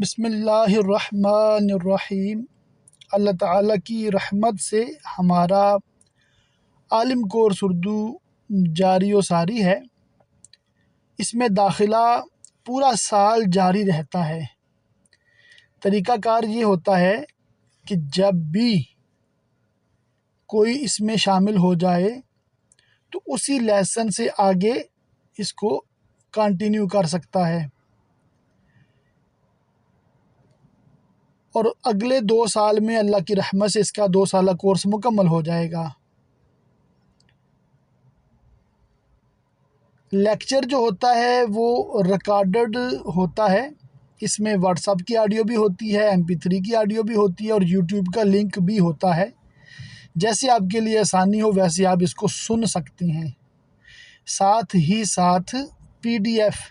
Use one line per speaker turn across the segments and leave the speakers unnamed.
بسم اللہ الرحمن الرحیم۔ اللہ تعالیٰ کی رحمت سے ہمارا عالم کورس اردو جاری و ساری ہے۔ اس میں داخلہ پورا سال جاری رہتا ہے۔ طریقہ کار یہ ہوتا ہے کہ جب بھی کوئی اس میں شامل ہو جائے تو اسی لیسن سے آگے اس کو کنٹینیو کر سکتا ہے، اور اگلے 2 سال میں اللہ کی رحمت سے اس کا 2 سالہ کورس مکمل ہو جائے گا۔ لیکچر جو ہوتا ہے وہ ریکارڈڈ ہوتا ہے۔ اس میں واٹس ایپ کی آڈیو بھی ہوتی ہے، MP3 کی آڈیو بھی ہوتی ہے، اور YouTube کا لنک بھی ہوتا ہے۔ جیسے آپ کے لیے آسانی ہو ویسے آپ اس کو سن سکتے ہیں۔ ساتھ ہی ساتھ PDF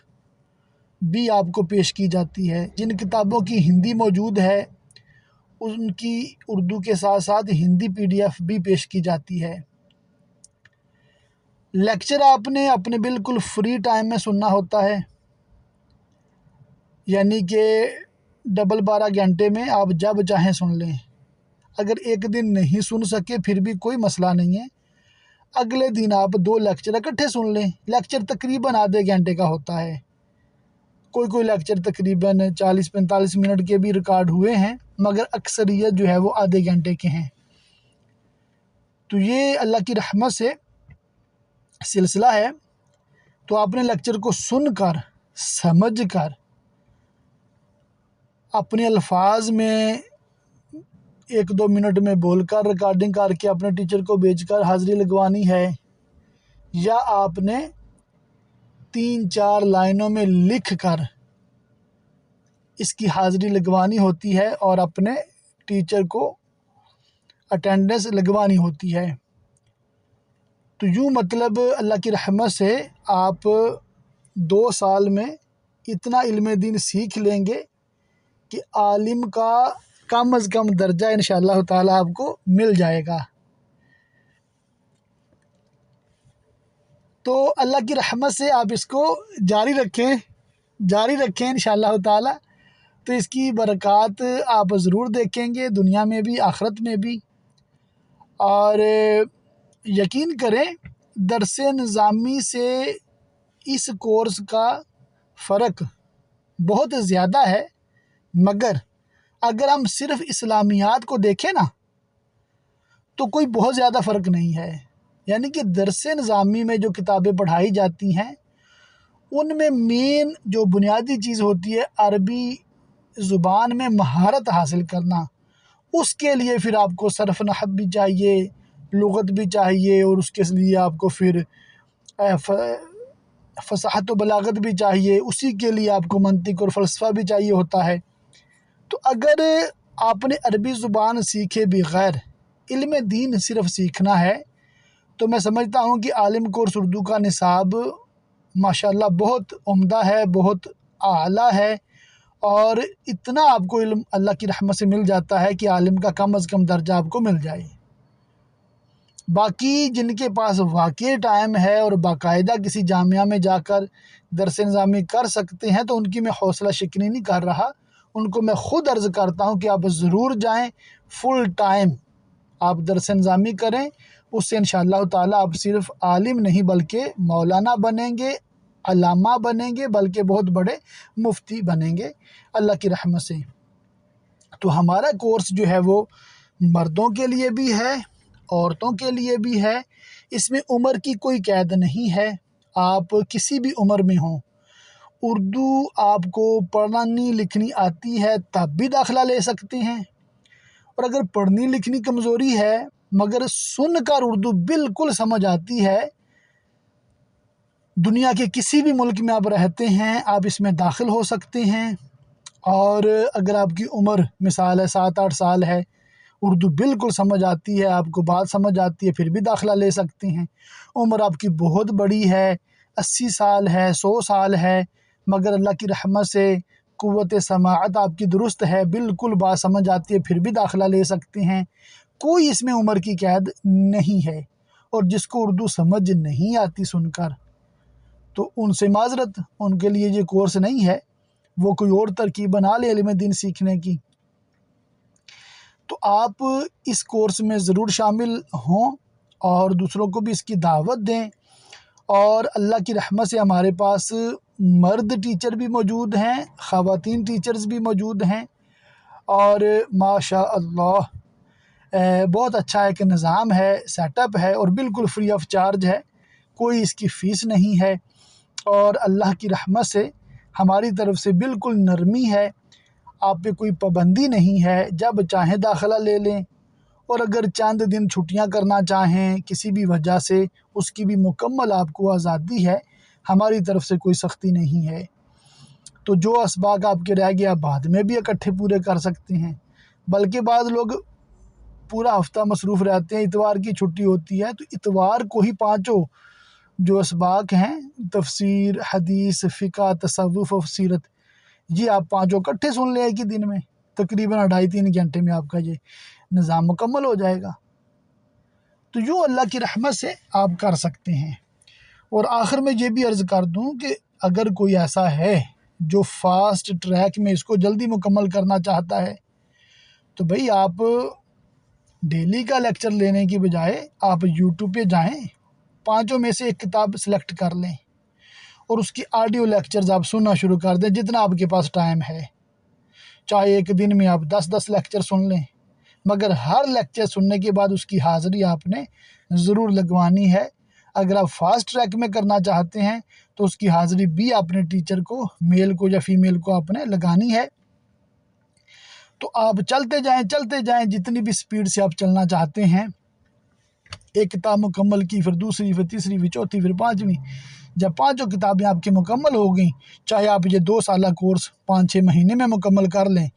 بھی آپ کو پیش کی جاتی ہے۔ جن کتابوں کی ہندی موجود ہے ان کی اردو کے ساتھ ساتھ ہندی PDF بھی پیش کی جاتی ہے۔ لیکچر آپ نے اپنے بالکل فری ٹائم میں سننا ہوتا ہے، یعنی کہ ڈبل 12 گھنٹے میں آپ جب چاہیں سن لیں۔ اگر ایک دن نہیں سن سکے پھر بھی کوئی مسئلہ نہیں ہے، اگلے دن آپ 2 لیکچر اکٹھے سن لیں۔ لیکچر تقریباً آدھے گھنٹے کا ہوتا ہے، کوئی لیکچر تقریباً 40-45 منٹ کے بھی ریکارڈ ہوئے ہیں، مگر اکثریت جو ہے وہ آدھے گھنٹے کے ہیں۔ تو یہ اللہ کی رحمت سے سلسلہ ہے۔ تو آپ نے لیکچر کو سن کر، سمجھ کر، اپنے الفاظ میں 1-2 منٹ میں بول کر ریکارڈنگ کر کے اپنے ٹیچر کو بھیج کر حاضری لگوانی ہے، یا آپ نے 3-4 لائنوں میں لکھ کر اس کی حاضری لگوانی ہوتی ہے اور اپنے ٹیچر کو اٹینڈنس لگوانی ہوتی ہے۔ تو یوں مطلب اللہ کی رحمت سے آپ 2 سال میں اتنا علم دین سیکھ لیں گے کہ عالم کا کم از کم درجہ انشاءاللہ تعالیٰ آپ کو مل جائے گا۔ تو اللہ کی رحمت سے آپ اس کو جاری رکھیں انشاءاللہ تعالیٰ، تو اس کی برکات آپ ضرور دیکھیں گے، دنیا میں بھی آخرت میں بھی۔ اور یقین کریں درس نظامی سے اس کورس کا فرق بہت زیادہ ہے، مگر اگر ہم صرف اسلامیات کو دیکھیں نا تو کوئی بہت زیادہ فرق نہیں ہے۔ یعنی کہ درس نظامی میں جو کتابیں پڑھائی جاتی ہیں ان میں مین جو بنیادی چیز ہوتی ہے عربی زبان میں مہارت حاصل کرنا۔ اس کے لیے پھر آپ کو صرف نحو بھی چاہیے، لغت بھی چاہیے، اور اس کے لیے آپ کو پھر فصاحت و بلاغت بھی چاہیے، اسی کے لیے آپ کو منطق اور فلسفہ بھی چاہیے ہوتا ہے۔ تو اگر آپ نے عربی زبان سیکھے بغیر علم دین صرف سیکھنا ہے تو میں سمجھتا ہوں کہ عالم کورس اردو کا نصاب ماشاءاللہ بہت عمدہ ہے، بہت اعلیٰ ہے، اور اتنا آپ کو علم اللہ کی رحمت سے مل جاتا ہے کہ عالم کا کم از کم درجہ آپ کو مل جائے۔ باقی جن کے پاس واقعی ٹائم ہے اور باقاعدہ کسی جامعہ میں جا کر درس نظامی کر سکتے ہیں تو ان کی میں حوصلہ شکنی نہیں کر رہا، ان کو میں خود عرض کرتا ہوں کہ آپ ضرور جائیں، فل ٹائم آپ درس نظامی کریں۔ اس سے انشاءاللہ تعالیٰ آپ صرف عالم نہیں بلکہ مولانا بنیں گے، علامہ بنیں گے، بلکہ بہت بڑے مفتی بنیں گے اللہ کی رحمت سے۔ تو ہمارا کورس جو ہے وہ مردوں کے لیے بھی ہے، عورتوں کے لیے بھی ہے۔ اس میں عمر کی کوئی قید نہیں ہے، آپ کسی بھی عمر میں ہوں۔ اردو آپ کو پڑھنی لکھنی آتی ہے تب بھی داخلہ لے سکتے ہیں، اور اگر پڑھنی لکھنی کمزوری ہے مگر سن کر اردو بالکل سمجھ آتی ہے، دنیا کے کسی بھی ملک میں آپ رہتے ہیں آپ اس میں داخل ہو سکتے ہیں۔ اور اگر آپ کی عمر مثال ہے 7-8 سال ہے، اردو بالکل سمجھ آتی ہے، آپ کو بات سمجھ آتی ہے، پھر بھی داخلہ لے سکتے ہیں۔ عمر آپ کی بہت بڑی ہے، 80 سال ہے، 100 سال ہے، مگر اللہ کی رحمت سے قوت سماعت آپ کی درست ہے، بالکل بات سمجھ آتی ہے، پھر بھی داخلہ لے سکتے ہیں۔ کوئی اس میں عمر کی قید نہیں ہے۔ اور جس کو اردو سمجھ نہیں آتی سن کر تو ان سے معذرت، ان کے لیے یہ کورس نہیں ہے۔ وہ کوئی اور ترکیب بنا لے علم دین سیکھنے کی، تو آپ اس کورس میں ضرور شامل ہوں اور دوسروں کو بھی اس کی دعوت دیں۔ اور اللہ کی رحمت سے ہمارے پاس مرد ٹیچر بھی موجود ہیں، خواتین ٹیچرز بھی موجود ہیں، اور ماشاء اللہ بہت اچھا ایک نظام ہے، سیٹ اپ ہے، اور بالکل فری آف چارج ہے، کوئی اس کی فیس نہیں ہے، اور اللہ کی رحمت سے ہماری طرف سے بالکل نرمی ہے، آپ پہ کوئی پابندی نہیں ہے، جب چاہیں داخلہ لے لیں، اور اگر چند دن چھٹیاں کرنا چاہیں کسی بھی وجہ سے، اس کی بھی مکمل آپ کو آزادی ہے، ہماری طرف سے کوئی سختی نہیں ہے۔ تو جو اسباق آپ کے رہ گیا بعد میں بھی اکٹھے پورے کر سکتے ہیں، بلکہ بعض لوگ پورا ہفتہ مصروف رہتے ہیں، اتوار کی چھٹی ہوتی ہے تو اتوار کو ہی پانچوں جو اسباق ہیں، تفسیر، حدیث، فقہ، تصوف اور سیرت، یہ آپ پانچوں اکٹھے سن لیں ایک ہی دن میں، تقریباً 2.5-3 گھنٹے میں آپ کا یہ نظام مکمل ہو جائے گا۔ تو جو اللہ کی رحمت سے آپ کر سکتے ہیں۔ اور آخر میں یہ بھی عرض کر دوں کہ اگر کوئی ایسا ہے جو فاسٹ ٹریک میں اس کو جلدی مکمل کرنا چاہتا ہے، تو بھئی آپ ڈیلی کا لیکچر لینے کی بجائے آپ یوٹیوب پہ جائیں، پانچوں میں سے ایک کتاب سلیکٹ کر لیں اور اس کی آڈیو لیکچرز آپ سننا شروع کر دیں جتنا آپ کے پاس ٹائم ہے، چاہے ایک دن میں آپ 10 لیکچر سن لیں، مگر ہر لیکچر سننے کے بعد اس کی حاضری آپ نے ضرور لگوانی ہے۔ اگر آپ فاسٹ ٹریک میں کرنا چاہتے ہیں تو اس کی حاضری بھی اپنے ٹیچر کو، میل کو یا فیمیل کو آپ نے لگانی ہے۔ تو آپ چلتے جائیں جتنی بھی سپیڈ سے آپ چلنا چاہتے ہیں، ایک کتاب مکمل کی، پھر دوسری، پھر تیسری، پھر چوتھی، پھر پانچویں، جب پانچوں کتابیں آپ کی مکمل ہو گئیں، چاہے آپ یہ 2 سالہ کورس 5-6 مہینے میں مکمل کر لیں،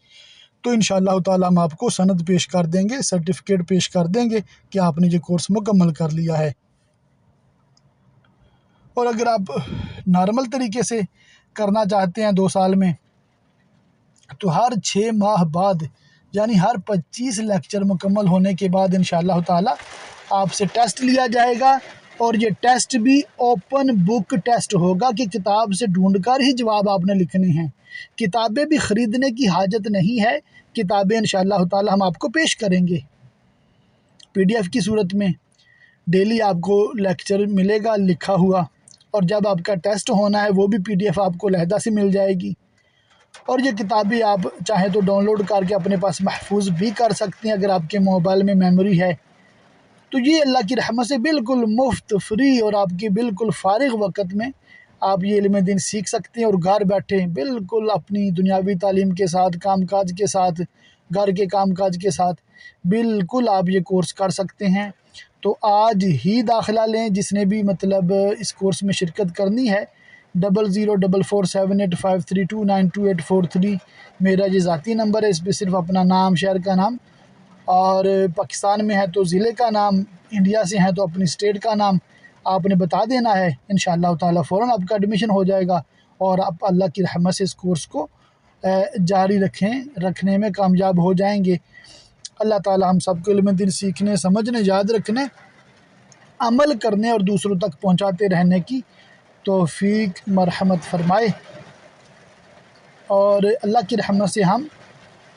تو انشاءاللہ تعالیٰ ہم آپ کو سند پیش کر دیں گے، سرٹیفکیٹ پیش کر دیں گے کہ آپ نے یہ کورس مکمل کر لیا ہے۔ اور اگر آپ نارمل طریقے سے کرنا چاہتے ہیں 2 سال میں، تو ہر 6 ماہ بعد، یعنی ہر 25 لیکچر مکمل ہونے کے بعد انشاءاللہ تعالیٰ آپ سے ٹیسٹ لیا جائے گا، اور یہ ٹیسٹ بھی اوپن بک ٹیسٹ ہوگا کہ کتاب سے ڈھونڈ کر ہی جواب آپ نے لکھنے ہیں، کتابیں بھی خریدنے کی حاجت نہیں ہے، کتابیں انشاءاللہ تعالیٰ ہم آپ کو پیش کریں گے PDF کی صورت میں، ڈیلی آپ کو لیکچر ملے گا لکھا ہوا، اور جب آپ کا ٹیسٹ ہونا ہے وہ بھی PDF آپ کو علیحدہ سے مل جائے گی، اور یہ کتابیں آپ چاہیں تو ڈاؤن لوڈ کر کے اپنے پاس محفوظ بھی کر سکتے ہیں اگر آپ کے موبائل میں میموری ہے۔ تو یہ اللہ کی رحمت سے بالکل مفت، فری، اور آپ کے بالکل فارغ وقت میں آپ یہ علم دین سیکھ سکتے ہیں، اور گھر بیٹھے بالکل اپنی دنیاوی تعلیم کے ساتھ، کام کاج کے ساتھ، گھر کے کام کاج کے ساتھ بالکل آپ یہ کورس کر سکتے ہیں۔ تو آج ہی داخلہ لیں، جس نے بھی مطلب اس کورس میں شرکت کرنی ہے، 00447853292843 میرا یہ ذاتی نمبر ہے، اس پہ صرف اپنا نام، شہر کا نام، اور پاکستان میں ہے تو ضلع کا نام، انڈیا سے ہیں تو اپنی اسٹیٹ کا نام آپ نے بتا دینا ہے، انشاءاللہ تعالیٰ فوراً آپ کا ایڈمیشن ہو جائے گا، اور آپ اللہ کی رحمت سے اس کورس کو جاری رکھنے میں کامیاب ہو جائیں گے۔ اللہ تعالیٰ ہم سب کو علم دین سیکھنے، سمجھنے، یاد رکھنے، عمل کرنے اور دوسروں تک پہنچاتے رہنے کی توفیق مرحمت فرمائے۔ اور اللہ کی رحمت سے ہم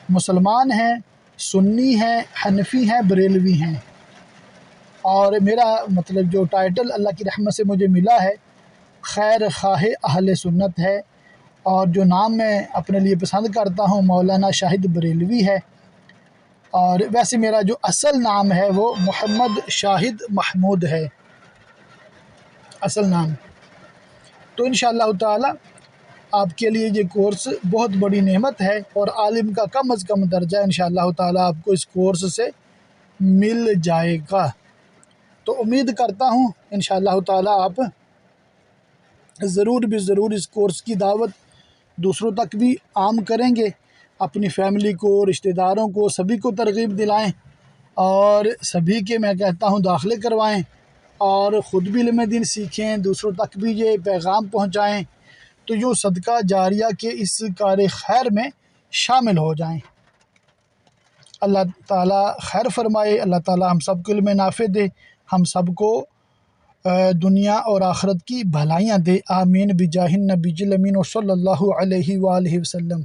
مسلمان ہیں، سنی ہیں، حنفی ہیں، بریلوی ہیں، اور میرا مطلب جو ٹائٹل اللہ کی رحمت سے مجھے ملا ہے خیر خواہ اہل سنت ہے، اور جو نام میں اپنے لیے پسند کرتا ہوں مولانا شاہد بریلوی ہے، اور ویسے میرا جو اصل نام ہے وہ محمد شاہد محمود ہے، اصل نام۔ تو انشاءاللہ تعالی آپ کے لیے یہ کورس بہت بڑی نعمت ہے، اور عالم کا کم از کم درجہ انشاءاللہ تعالی آپ کو اس کورس سے مل جائے گا۔ تو امید کرتا ہوں انشاءاللہ تعالی آپ ضرور اس کورس کی دعوت دوسروں تک بھی عام کریں گے، اپنی فیملی کو، رشتہ داروں کو، سبھی کو ترغیب دلائیں، اور سبھی کے میں کہتا ہوں داخلے کروائیں، اور خود بھی علم دین سیکھیں، دوسروں تک بھی یہ پیغام پہنچائیں، تو جو صدقہ جاریہ کے اس کار خیر میں شامل ہو جائیں۔ اللہ تعالیٰ خیر فرمائے، اللہ تعالیٰ ہم سب کو علم نافع دے، ہم سب کو دنیا اور آخرت کی بھلائیاں دے۔ آمین بجاہ النبی الامین و صلی اللہ علیہ وآلہ وسلم۔